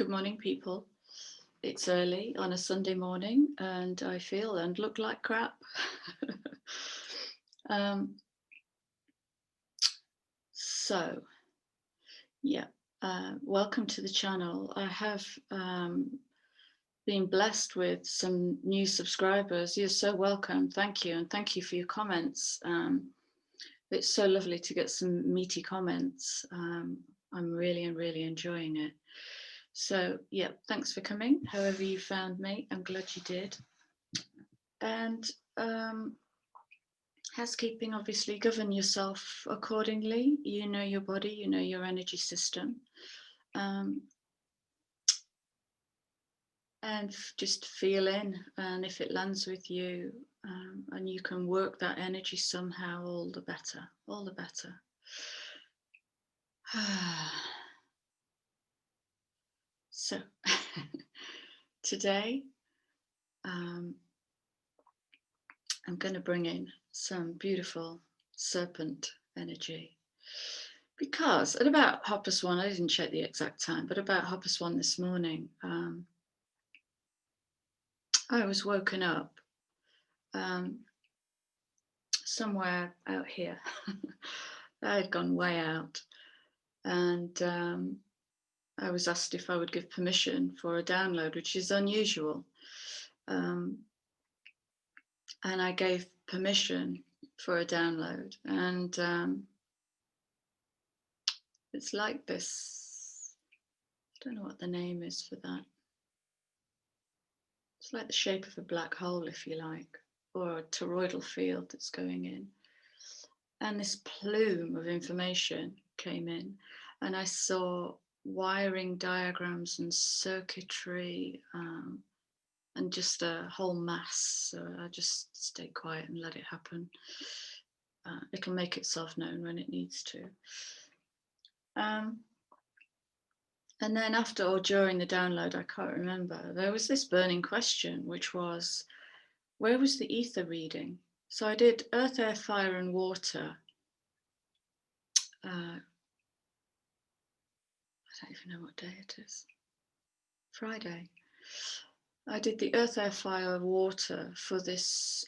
Good morning, people. It's early on a Sunday morning and I feel and look like crap. Welcome to the channel. I have been blessed with some new subscribers. You're so welcome. Thank you. And thank you for your comments. It's so lovely to get some meaty comments. I'm really enjoying it. So yeah, thanks for coming. However you found me, I'm glad you did. And housekeeping, obviously, govern yourself accordingly. You know your body, you know your energy system. And just feel in, and if it lands with you and you can work that energy somehow, all the better, all the better. So today I'm going to bring in some beautiful serpent energy, because at about 1:30, I didn't check the exact time, but about 1:30 this morning, I was woken up somewhere out here. I had gone way out, and I was asked if I would give permission for a download, which is unusual. And I gave permission for a download, and it's like this, I don't know what the name is for that. It's like the shape of a black hole, if you like, or a toroidal field that's going in. And this plume of information came in, and I saw wiring diagrams and circuitry and just a whole mass. So I just stayed quiet and let it happen. It'll make itself known when it needs to. And then after or during the download, I can't remember, there was this burning question, which was, where was the ether reading? So I did earth, air, fire and water. I don't even know what day it is. Friday. I did the earth, air, fire, water for this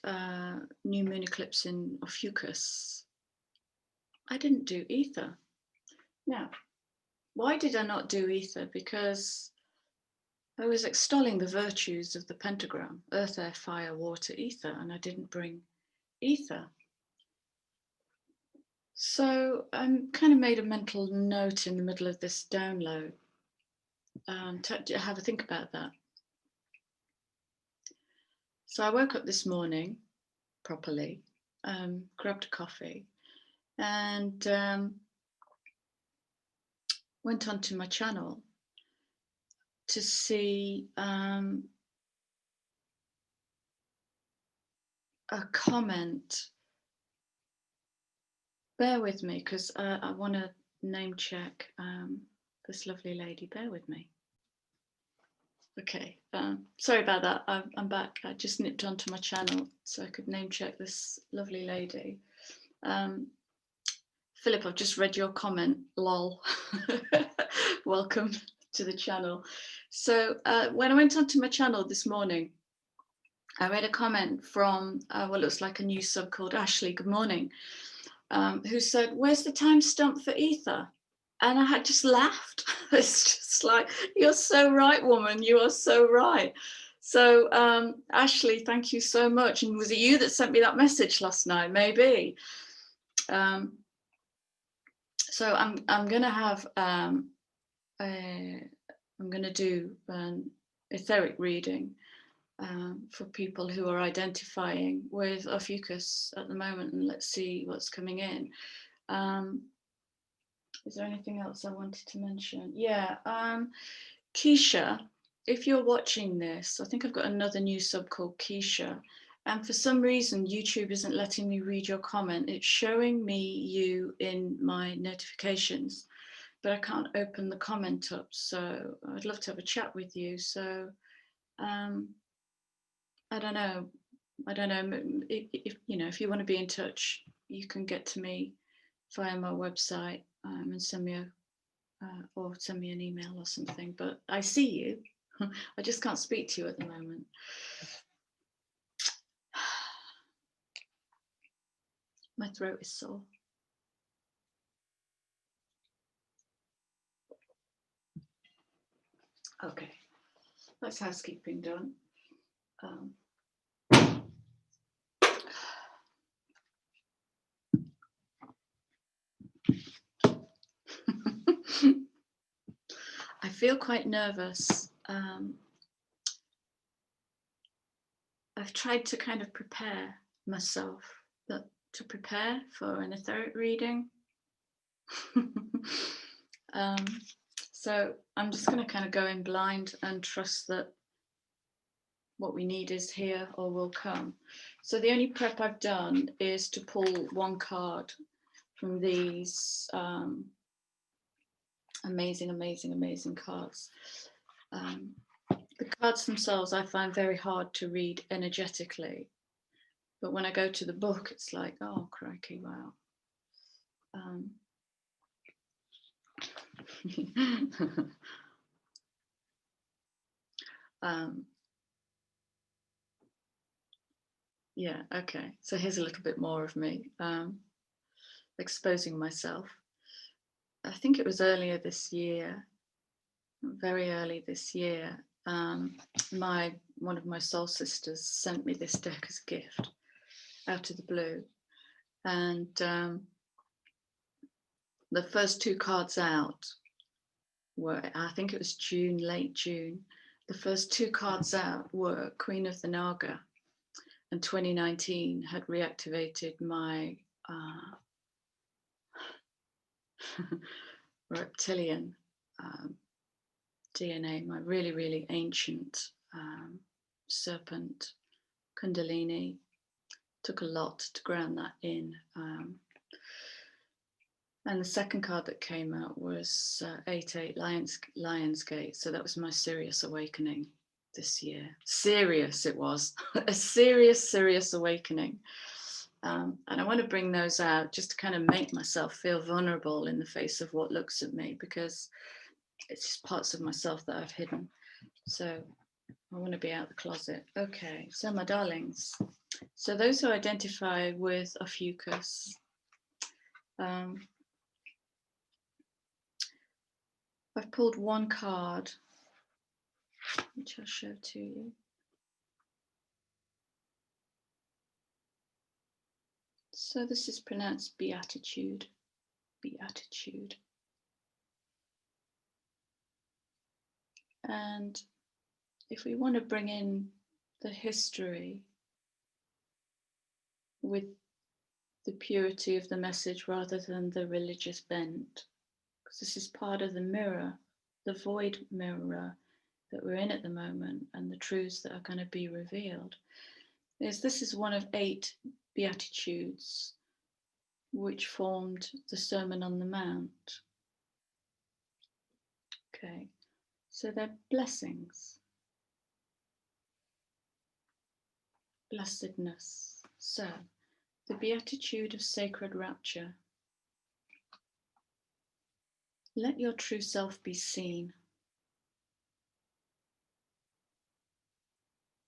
new moon eclipse in Ophiuchus. I didn't do ether. Now, why did I not do ether? Because I was extolling the virtues of the pentagram, earth, air, fire, water, ether, and I didn't bring ether. So I kind of made a mental note in the middle of this download to have a think about that. So I woke up this morning properly, grabbed a coffee, and went onto my channel to see a comment. Bear with me, because I want to name check this lovely lady. Bear with me. Okay, sorry about that. I'm back. I just nipped onto my channel so I could name check this lovely lady. Philip, I've just read your comment, lol. Welcome to the channel. So when I went onto my channel this morning, I read a comment from, well, it looks like a new sub called Ashley, good morning, who said, where's the timestamp for ether? And I had just laughed. It's just like, you're so right, woman, you are so right. So Ashley, thank you so much. And was it you that sent me that message last night? Maybe. So I'm going to have, I'm going to do an etheric reading for people who are identifying with Ophiuchus at the moment, and let's see what's coming in. Is there anything else I wanted to mention? Yeah, Keisha, if you're watching this, I think I've got another new sub called Keisha, and for some reason YouTube isn't letting me read your comment. It's showing me you in my notifications, but I can't open the comment up, so I'd love to have a chat with you. So I don't know if you know, if you want to be in touch, you can get to me via my website and send me or send me an email or something. But I see you. I just can't speak to you at the moment. My throat is sore. Okay, that's housekeeping done. I feel quite nervous. I've tried to kind of prepare myself, but to prepare for an etheric reading. So I'm just going to kind of go in blind and trust that what we need is here or will come. So the only prep I've done is to pull one card from these amazing cards. The cards themselves I find very hard to read energetically, but when I go to the book, it's like, oh crikey, wow. Yeah, okay, so here's a little bit more of me exposing myself. I think it was earlier this year, very early this year, one of my soul sisters sent me this deck as a gift out of the blue, and the first two cards out were, I think it was June, late June. The first two cards out were Queen of the Naga, and 2019 had reactivated my reptilian DNA, my really ancient serpent Kundalini. Took a lot to ground that in. And the second card that came out was 8-8 Lionsgate. So that was my serious awakening this year. Serious it was. A serious awakening. And I want to bring those out just to kind of make myself feel vulnerable in the face of what looks at me, because it's just parts of myself that I've hidden. So I want to be out the closet. Okay, so my darlings. So those who identify with Ophiuchus, I've pulled one card, which I'll show to you. So this is pronounced beatitude, beatitude. And if we want to bring in the history with the purity of the message rather than the religious bent, because this is part of the mirror, the void mirror that we're in at the moment, and the truths that are going to be revealed. This is one of 8 beatitudes which formed the Sermon on the Mount. Okay, so they're blessings, blessedness. So the beatitude of sacred rapture. Let your true self be seen.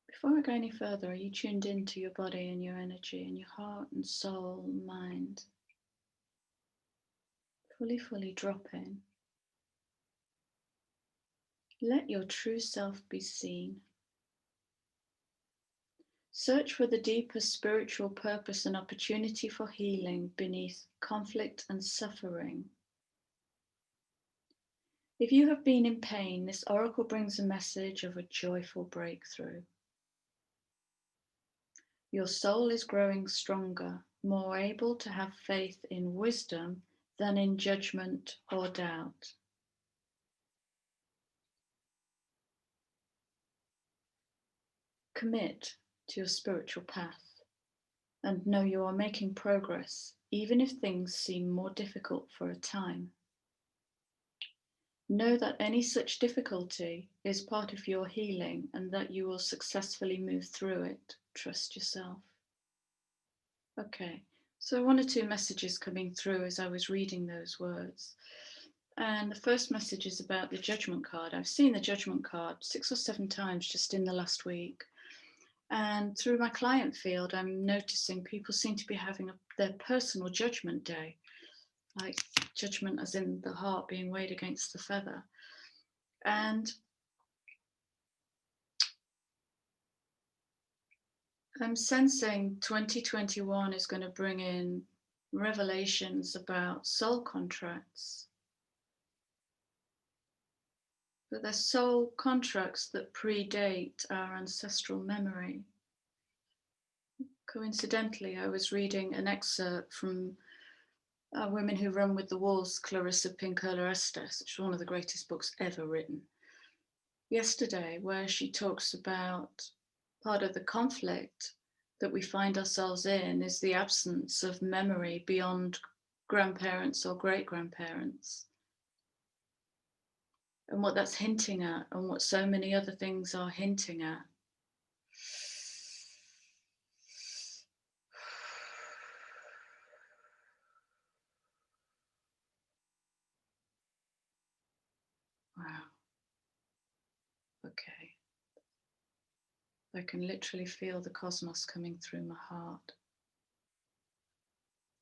Before I go any further, are you tuned into your body and your energy and your heart and soul and mind? Fully drop in. Let your true self be seen. Search for the deeper spiritual purpose and opportunity for healing beneath conflict and suffering. If you have been in pain, this oracle brings a message of a joyful breakthrough. Your soul is growing stronger, more able to have faith in wisdom than in judgment or doubt. Commit to your spiritual path and know you are making progress, even if things seem more difficult for a time. Know that any such difficulty is part of your healing and that you will successfully move through it. Trust yourself. Okay, so 1 or 2 messages coming through as I was reading those words. And the first message is about the judgment card. I've seen the judgment card 6 or 7 times just in the last week. And through my client field, I'm noticing people seem to be having their personal judgment day, like judgment as in the heart being weighed against the feather. And I'm sensing 2021 is going to bring in revelations about soul contracts. But they're soul contracts that predate our ancestral memory. Coincidentally, I was reading an excerpt from Women Who Run with the Wolves, Clarissa Pinkola Estes, which is one of the greatest books ever written, yesterday, where she talks about part of the conflict that we find ourselves in is the absence of memory beyond grandparents or great-grandparents. And what that's hinting at, and what so many other things are hinting at. Wow. Okay. I can literally feel the cosmos coming through my heart.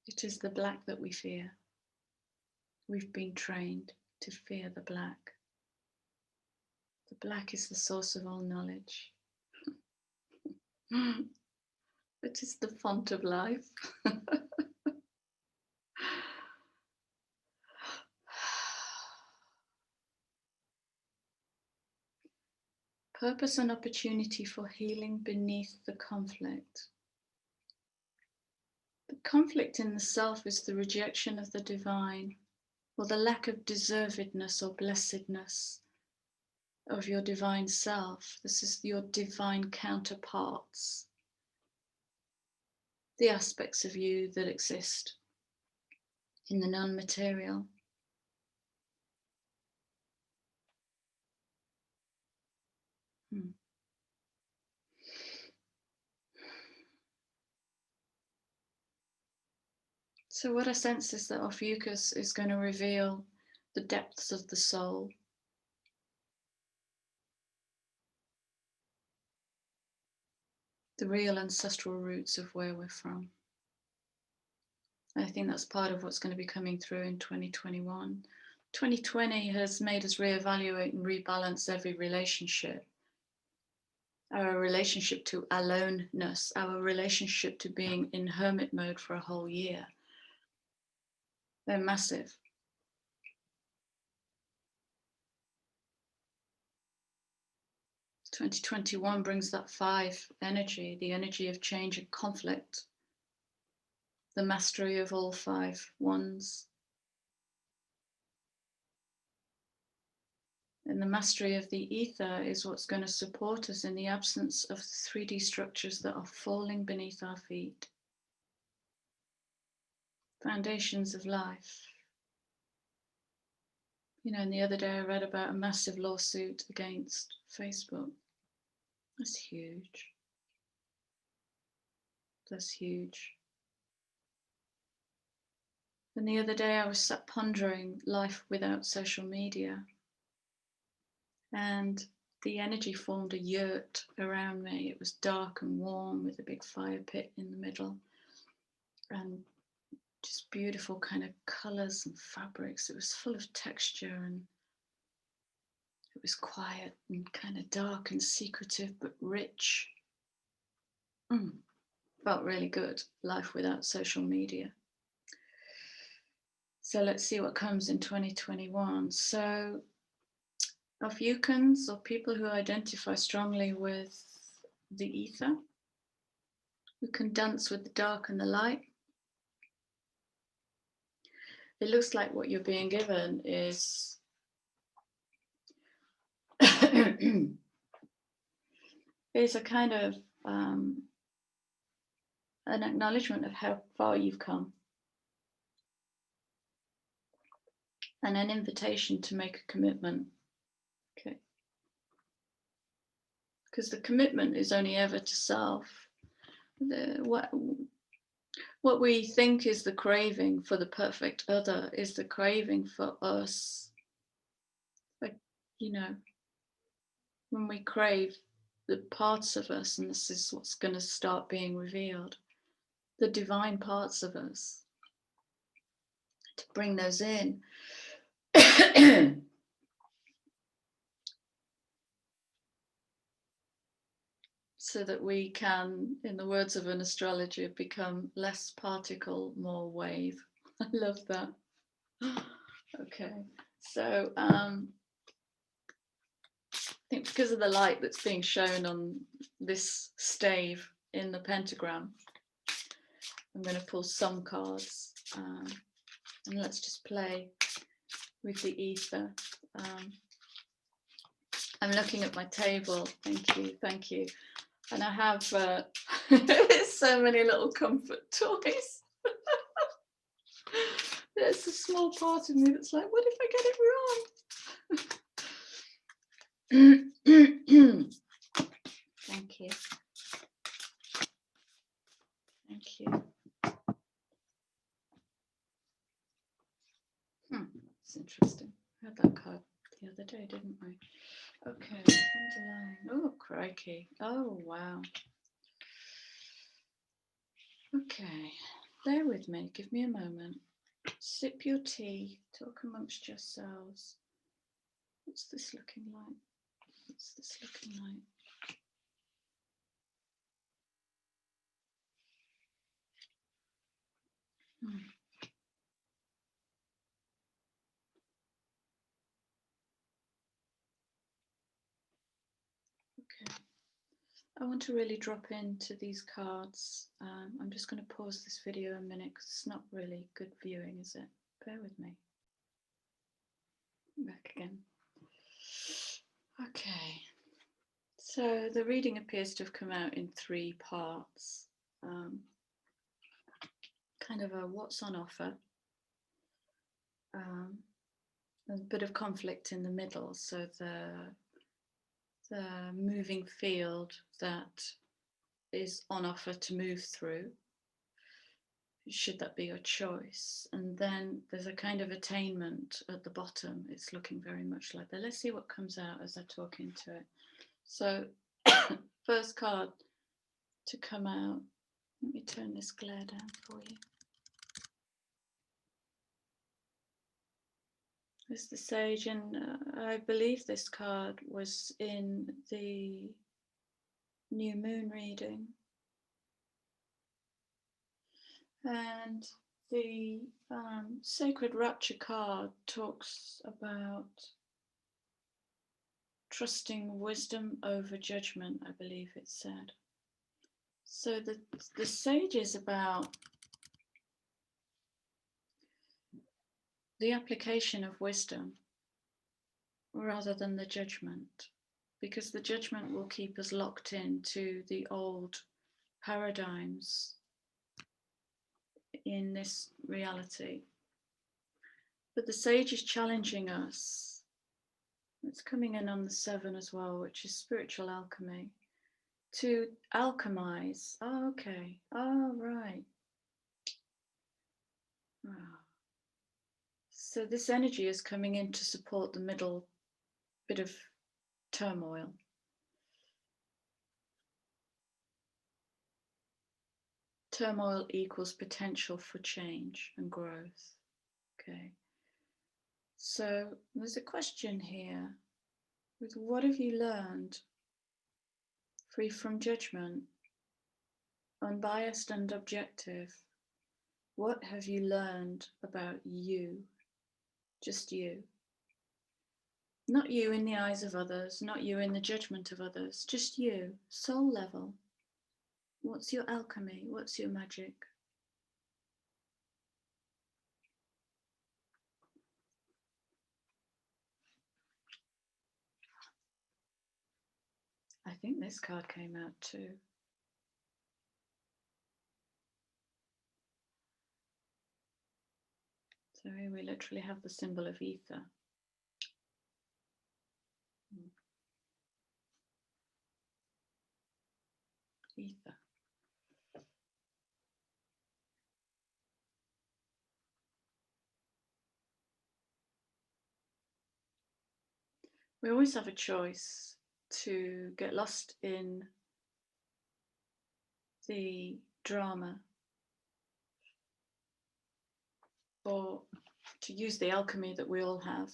It is the black that we fear. We've been trained to fear the black. The black is the source of all knowledge. It is the font of life. Purpose and opportunity for healing beneath the conflict. The conflict in the self is the rejection of the divine, or the lack of deservedness or blessedness of your divine self. This is your divine counterparts, the aspects of you that exist in the non-material. So what I sense is that Ophiuchus is going to reveal the depths of the soul. The real ancestral roots of where we're from. I think that's part of what's going to be coming through in 2021. 2020 has made us reevaluate and rebalance every relationship. Our relationship to aloneness, our relationship to being in hermit mode for a whole year. They're massive. '21 brings that 5 energy, the energy of change and conflict, the mastery of all 5 ones. And the mastery of the ether is what's going to support us in the absence of the 3D structures that are falling beneath our feet. Foundations of life. You know, and the other day I read about a massive lawsuit against Facebook. That's huge. That's huge. And the other day I was sat pondering life without social media. And the energy formed a yurt around me. It was dark and warm with a big fire pit in the middle. And just beautiful kind of colours and fabrics. It was full of texture and it was quiet and kind of dark and secretive but rich. Felt really good. Life without social media. So let's see what comes in 2021. So Ophiuchans, or people who identify strongly with the ether, who can dance with the dark and the light. It looks like what you're being given is is a kind of an acknowledgement of how far you've come and an invitation to make a commitment. Okay. Because the commitment is only ever to self. What we think is the craving for the perfect other is the craving for us you know, when we crave the parts of us, and this is what's going to start being revealed, the divine parts of us, to bring those in. So that we can, in the words of an astrologer, become less particle, more wave. I love that. Okay, so I think because of the light that's being shown on this stave in the pentagram, I'm going to pull some cards, and let's just play with the ether. I'm looking at my table. Thank you. And I have so many little comfort toys. There's a small part of me that's like, what if I get it wrong? Thank you. Thank you. That's interesting. I had that card the other day, didn't I? Okay, underline. Oh, crikey. Oh, wow. Okay, bear with me. Give me a moment. Sip your tea. Talk amongst yourselves. What's this looking like? What's this looking like? Okay. I want to really drop into these cards. I'm just going to pause this video a minute because it's not really good viewing, is it? Bear with me. Back again. Okay. So the reading appears to have come out in 3 parts. Kind of a what's on offer. There's a bit of conflict in the middle. So the moving field that is on offer to move through, should that be your choice. And then there's a kind of attainment at the bottom. It's looking very much like that. Let's see what comes out as I talk into it. So first card to come out, let me turn this glare down for you. There's the Sage, and I believe this card was in the new moon reading. And the Sacred Rapture card talks about trusting wisdom over judgment, I believe it said. So the Sage is about the application of wisdom rather than the judgment, because the judgment will keep us locked into the old paradigms in this reality. But the Sage is challenging us. It's coming in on the 7 as well, which is spiritual alchemy, to alchemize. Oh, okay. Oh, right. Oh. So this energy is coming in to support the middle bit of turmoil. Turmoil equals potential for change and growth. Okay. So there's a question here. With what have you learned? Free from judgment, unbiased and objective. What have you learned about you? Just you. Not you in the eyes of others, not you in the judgment of others, just you, soul level. What's your alchemy? What's your magic? I think this card came out too. So here we literally have the symbol of ether. Ether. We always have a choice to get lost in the drama, or to use the alchemy that we all have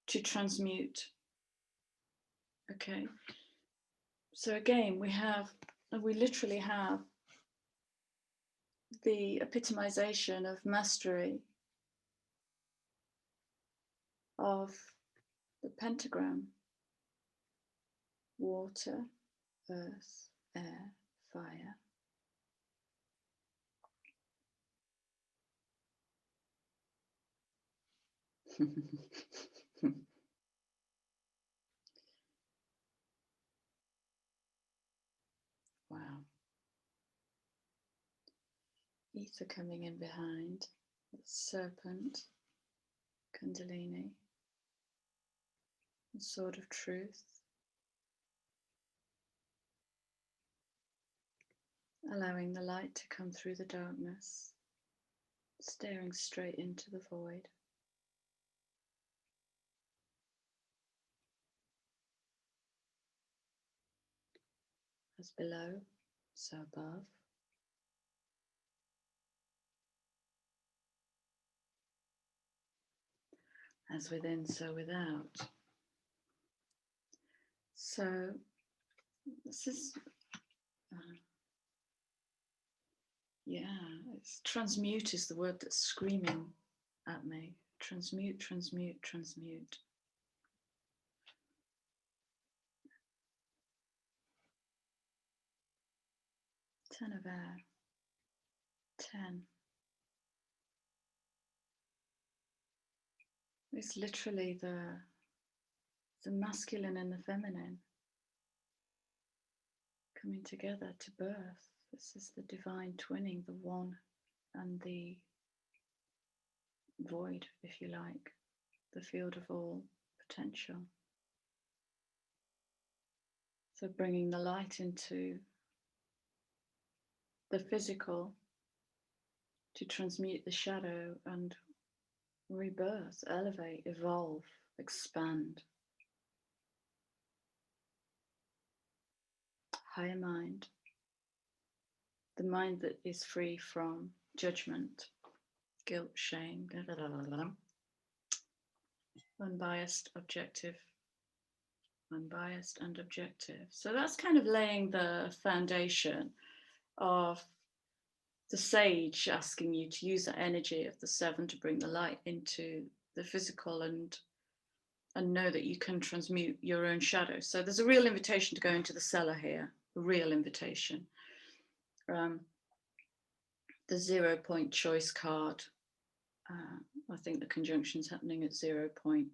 to transmute. Okay, so again, we literally have the epitomization of mastery of the pentagram: water, earth, air, fire. Wow. Ether coming in behind. Serpent, Kundalini, the sword of truth. Allowing the light to come through the darkness, staring straight into the void. As below, so above. As within, so without. So this is, it's transmute is the word that's screaming at me. Transmute, transmute, transmute. Ten of air. 10. It's literally the masculine and the feminine coming together to birth. This is the divine twinning, the one and the void, if you like, the field of all potential. So bringing the light into the physical to transmute the shadow and rebirth, elevate, evolve, expand. Higher mind, the mind that is free from judgment, guilt, shame, unbiased, objective, unbiased and objective. So that's kind of laying the foundation of the sage asking you to use that energy of the 7 to bring the light into the physical and know that you can transmute your own shadow. So there's a real invitation to go into the cellar here, a real invitation. The 0 point choice card, I think the conjunction's happening at 0 point.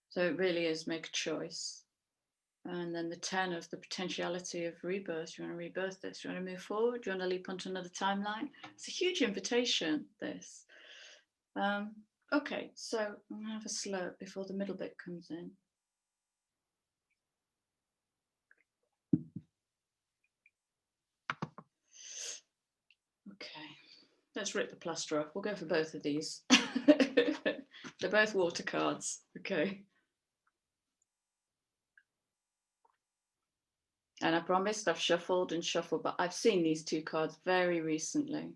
So it really is make a choice. And then the 10 of the potentiality of rebirth. You want to rebirth this? You want to move forward? Do you want to leap onto another timeline? It's a huge invitation, this. Okay, so I'm going to have a slurp before the middle bit comes in. Okay, let's rip the plaster off. We'll go for both of these. They're both water cards. Okay. And I promised I've shuffled and shuffled, but I've seen these 2 cards very recently.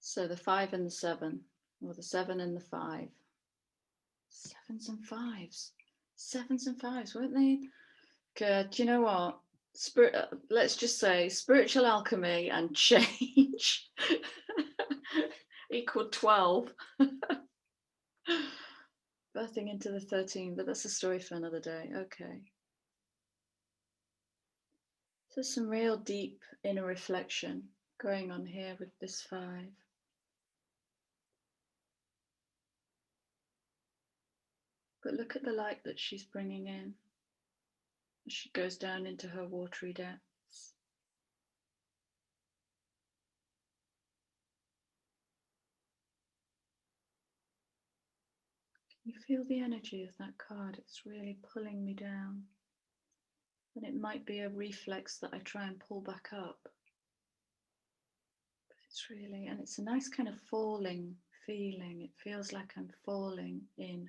So the 5 and the 7, or the 7 and the 5. 7s and 5s. 7s and 5s, weren't they? Good. Do you know what? Let's just say spiritual alchemy and change equal 12. Birthing into the 13, but that's a story for another day. Okay. So some real deep inner reflection going on here with this 5. But look at the light that she's bringing in as she goes down into her watery depths. Can you feel the energy of that card? It's really pulling me down. And it might be a reflex that I try and pull back up. But it's really, and it's a nice kind of falling feeling. It feels like I'm falling in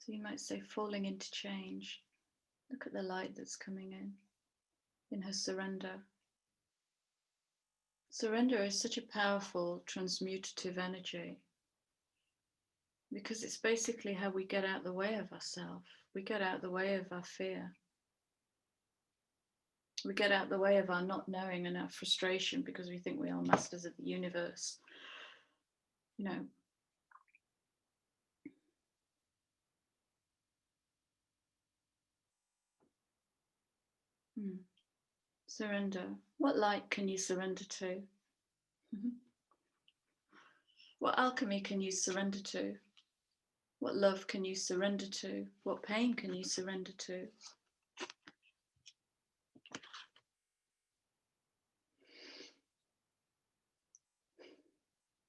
So you might say falling into change. Look at the light that's coming in her surrender. Surrender is such a powerful transmutative energy because it's basically how we get out the way of ourselves. We get out the way of our fear. We get out the way of our not knowing and our frustration because we think we are masters of the universe. You know, surrender. What light can you surrender to? What alchemy can you surrender to? What love can you surrender to? What pain can you surrender to?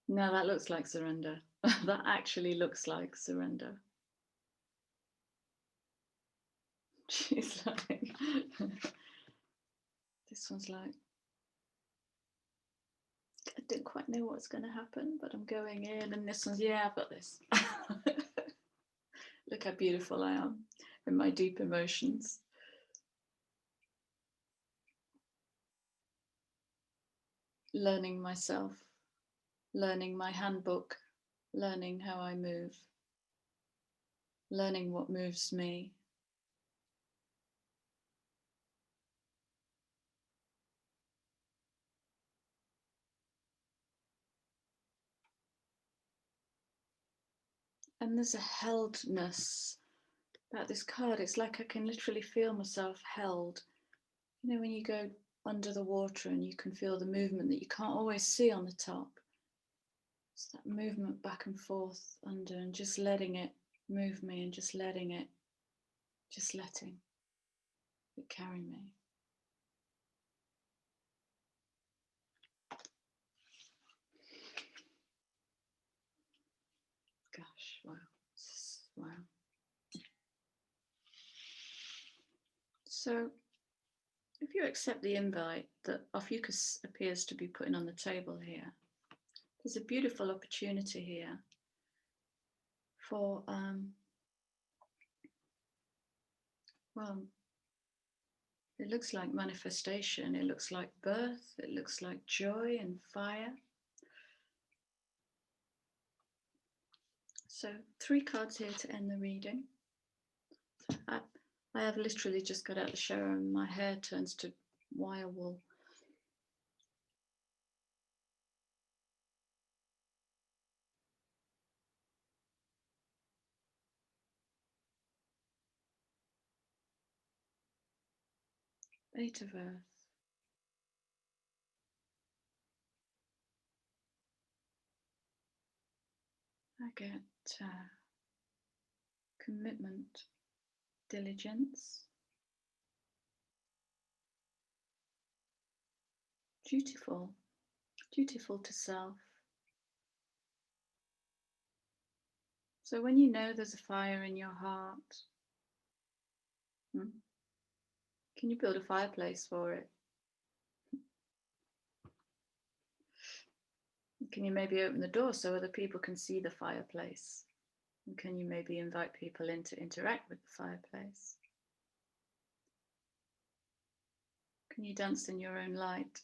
No, that looks like surrender. That actually looks like surrender. She's like, this one's like, I didn't quite know what's going to happen, but I'm going in. And this one's, yeah, I've got this. Look how beautiful I am in my deep emotions. Learning myself, learning my handbook, learning how I move, learning what moves me. And there's a heldness about this card. It's like I can literally feel myself held. You know, when you go under the water and you can feel the movement that you can't always see on the top. It's that movement back and forth under and just letting it move me and just letting it carry me. Gosh, wow. Wow. So if you accept the invite that Ophiuchus appears to be putting on the table here, there's a beautiful opportunity here for, well, it looks like manifestation, it looks like birth, it looks like joy and fire. So 3 cards here to end the reading. I have literally just got out of the shower and my hair turns to wire wool. Eight of Earth. I get commitment, diligence, dutiful to self. So when you know there's a fire in your heart, can you build a fireplace for it? Can you maybe open the door so other people can see the fireplace? And can you maybe invite people in to interact with the fireplace? Can you dance in your own light?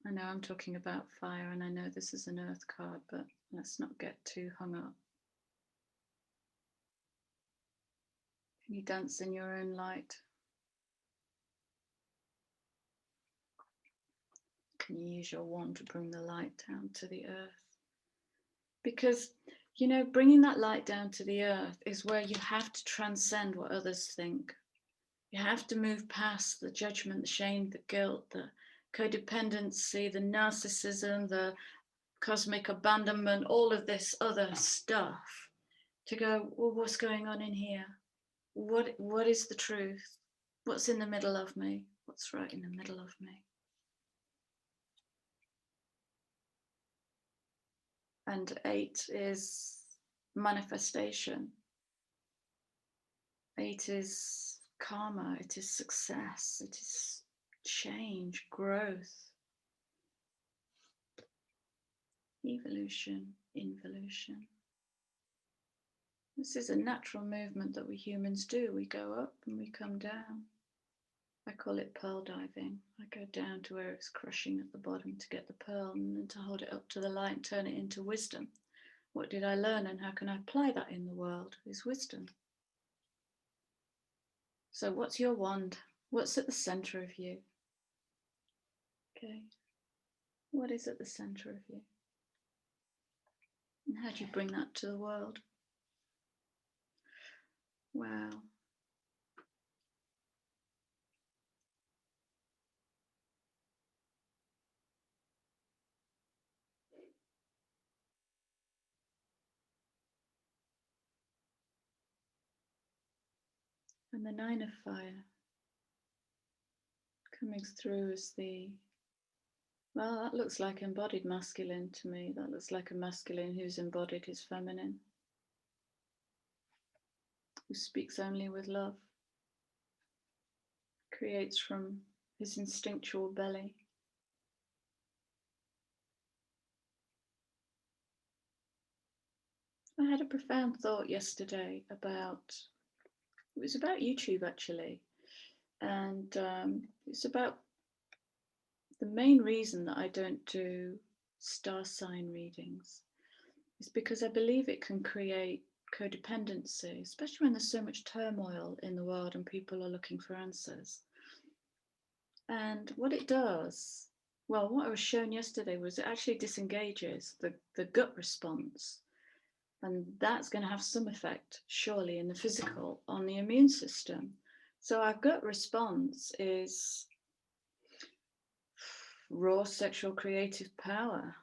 I know I'm talking about fire and I know this is an earth card, but let's not get too hung up. Can you dance in your own light? Can you use your wand to bring the light down to the earth? Because, you know, bringing that light down to the earth is where you have to transcend what others think. You have to move past the judgment, the shame, the guilt, the codependency, the narcissism, the cosmic abandonment, all of this other stuff to go, well, what's going on in here? What is the truth? What's in the middle of me? What's right in the middle of me? And 8 is manifestation. 8 is karma, it is success, it is change, growth, evolution, involution. This is a natural movement that we humans do. We go up and we come down. I call it pearl diving. I go down to where it's crushing at the bottom to get the pearl, and then to hold it up to the light and turn it into wisdom. What did I learn and how can I apply that in the world is wisdom. So what's your wand? What's at the center of you? Okay. What is at the center of you? And how do you bring that to the world? Wow. And the Nine of Fire coming through as well, that looks like embodied masculine to me. That looks like a masculine who's embodied his feminine, who speaks only with love, creates from his instinctual belly. I had a profound thought yesterday it was about YouTube actually, and it's about the main reason that I don't do star sign readings is because I believe it can create codependency, especially when there's so much turmoil in the world and people are looking for answers. And what it does, well, what I was shown yesterday was it actually disengages the gut response. And that's going to have some effect, surely, in the physical on the immune system. So our gut response is raw sexual creative power.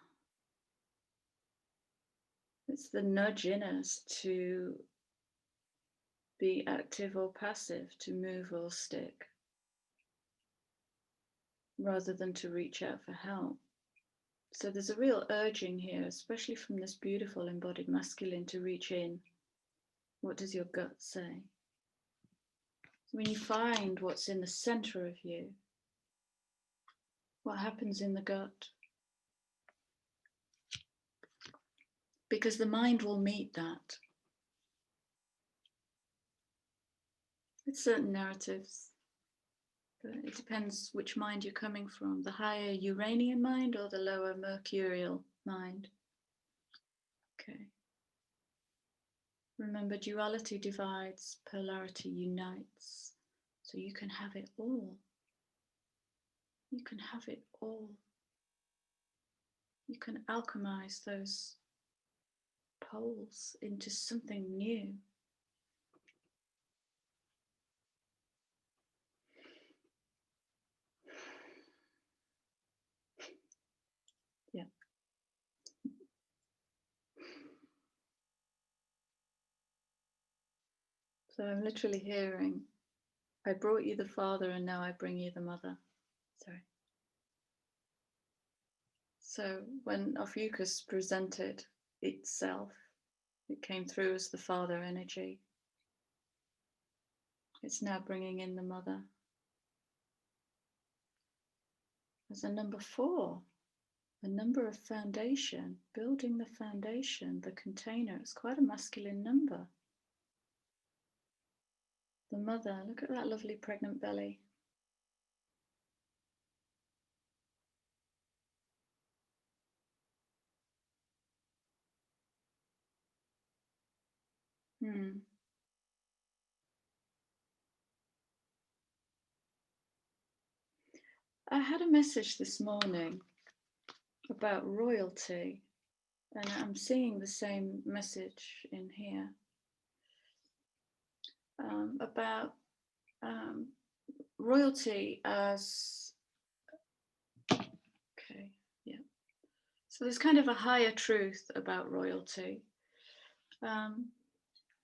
It's the nudge in us to be active or passive, to move or stick, rather than to reach out for help. So there's a real urging here, especially from this beautiful embodied masculine, to reach in. What does your gut say? When you find what's in the center of you, what happens in the gut? Because the mind will meet that. It's certain narratives, but it depends which mind you're coming from, the higher Uranian mind or the lower Mercurial mind. Okay. Remember, duality divides, polarity unites. So you can have it all. You can have it all. You can alchemize those poles into something new. Yeah. So I'm literally hearing, I brought you the father and now I bring you the mother. Sorry. So when Ophiuchus presented itself, it came through as the father energy. It's now bringing in the mother. As a number 4, the number of foundation, building the foundation, the container. It's quite a masculine number. The mother, look at that lovely pregnant belly. I had a message this morning about royalty, and I'm seeing the same message in here about royalty as, okay, yeah. So there's kind of a higher truth about royalty.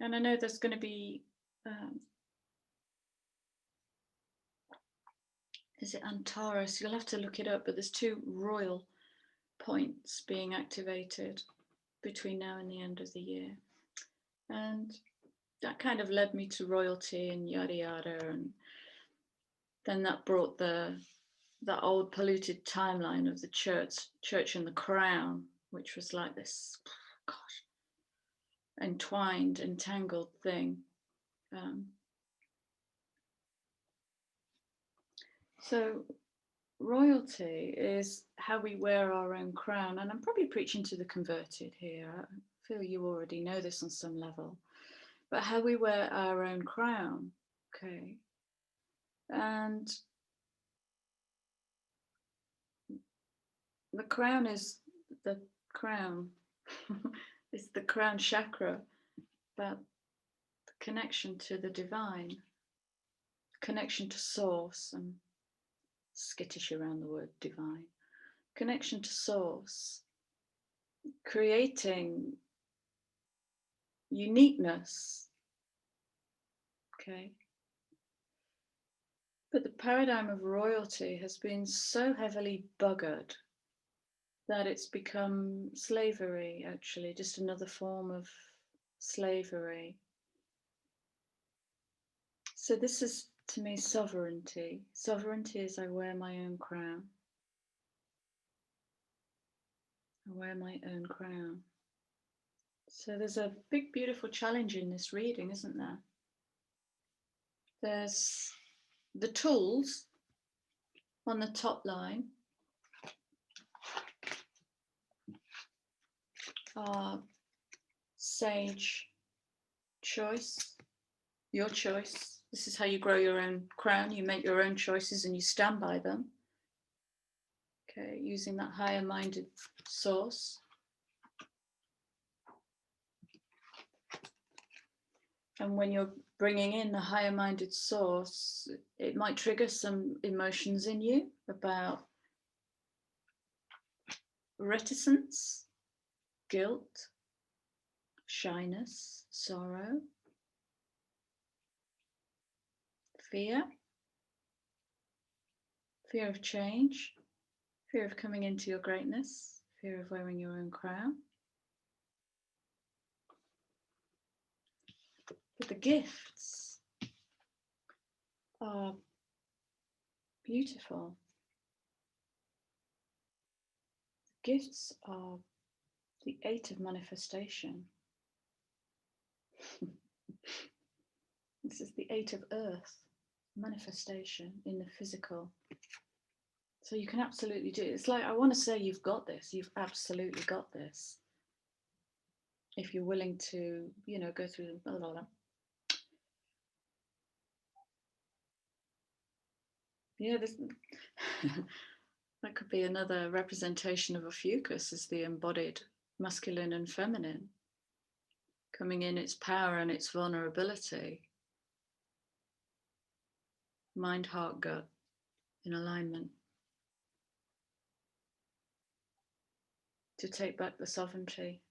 And I know there's going to be, is it Antares? You'll have to look it up, but there's 2 royal points being activated between now and the end of the year. And that kind of led me to royalty and yada yada, and then that brought that old polluted timeline of the church and the crown, which was like this, gosh, entwined, entangled thing. So royalty is how we wear our own crown, and I'm probably preaching to the converted here. I feel you already know this on some level, but how we wear our own crown, okay? And the crown is the crown. It's the crown chakra, that connection to the divine, connection to source. I'm skittish around the word divine. Connection to source, creating uniqueness, okay? But the paradigm of royalty has been so heavily buggered that it's become slavery, actually, just another form of slavery. So this is, to me, sovereignty. Sovereignty is I wear my own crown. I wear my own crown. So there's a big, beautiful challenge in this reading, isn't there? There's the tools on the top line are sage choice, your choice. This is how you grow your own crown. You make your own choices and you stand by them. Okay, using that higher minded source. And when you're bringing in the higher minded source, it might trigger some emotions in you about reticence, guilt, shyness, sorrow, fear of change, fear of coming into your greatness, fear of wearing your own crown. But the gifts are beautiful. The gifts are the 8 of manifestation. This is the 8 of earth, manifestation in the physical. So you can absolutely do it. It's like, I want to say you've got this. You've absolutely got this. If you're willing to, go through the blah, blah, blah. Yeah, this that could be another representation of Ophiuchus as the embodied masculine and feminine, coming in its power and its vulnerability. Mind, heart, gut in alignment. To take back the sovereignty.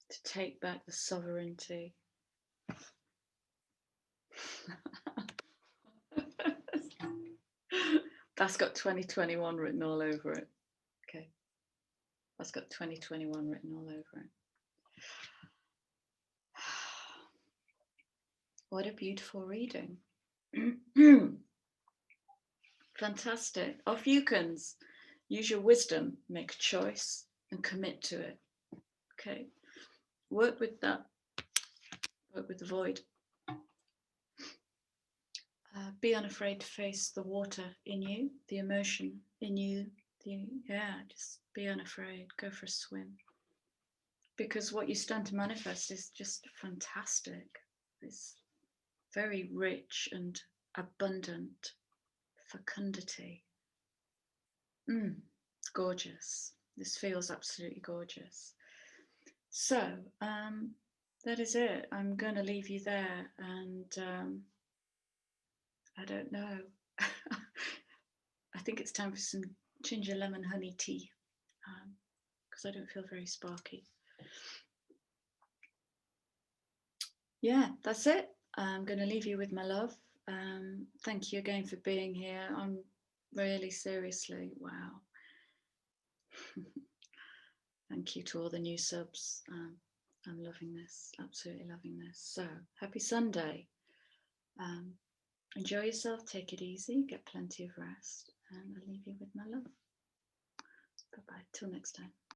To take back the sovereignty. That's got 2021 written all over it. Okay. That's got 2021 written all over it. What a beautiful reading. Fantastic. Ophiuchus, use your wisdom, make a choice and commit to it. Okay. Work with that. Work with the void. Be unafraid to face the water in you, the emotion in you. Just be unafraid. Go for a swim. Because what you stand to manifest is just fantastic. It's very rich and abundant fecundity. It's gorgeous. This feels absolutely gorgeous. So that is it. I'm going to leave you there, and I don't know. I think it's time for some ginger lemon honey tea, because I don't feel very sparky. Yeah, that's it. I'm going to leave you with my love. Thank you again for being here. I'm really, seriously, wow. Thank you to all the new subs. I'm loving this, absolutely loving this. So, happy Sunday. Enjoy yourself, take it easy, get plenty of rest, and I'll leave you with my love. Bye-bye, till next time.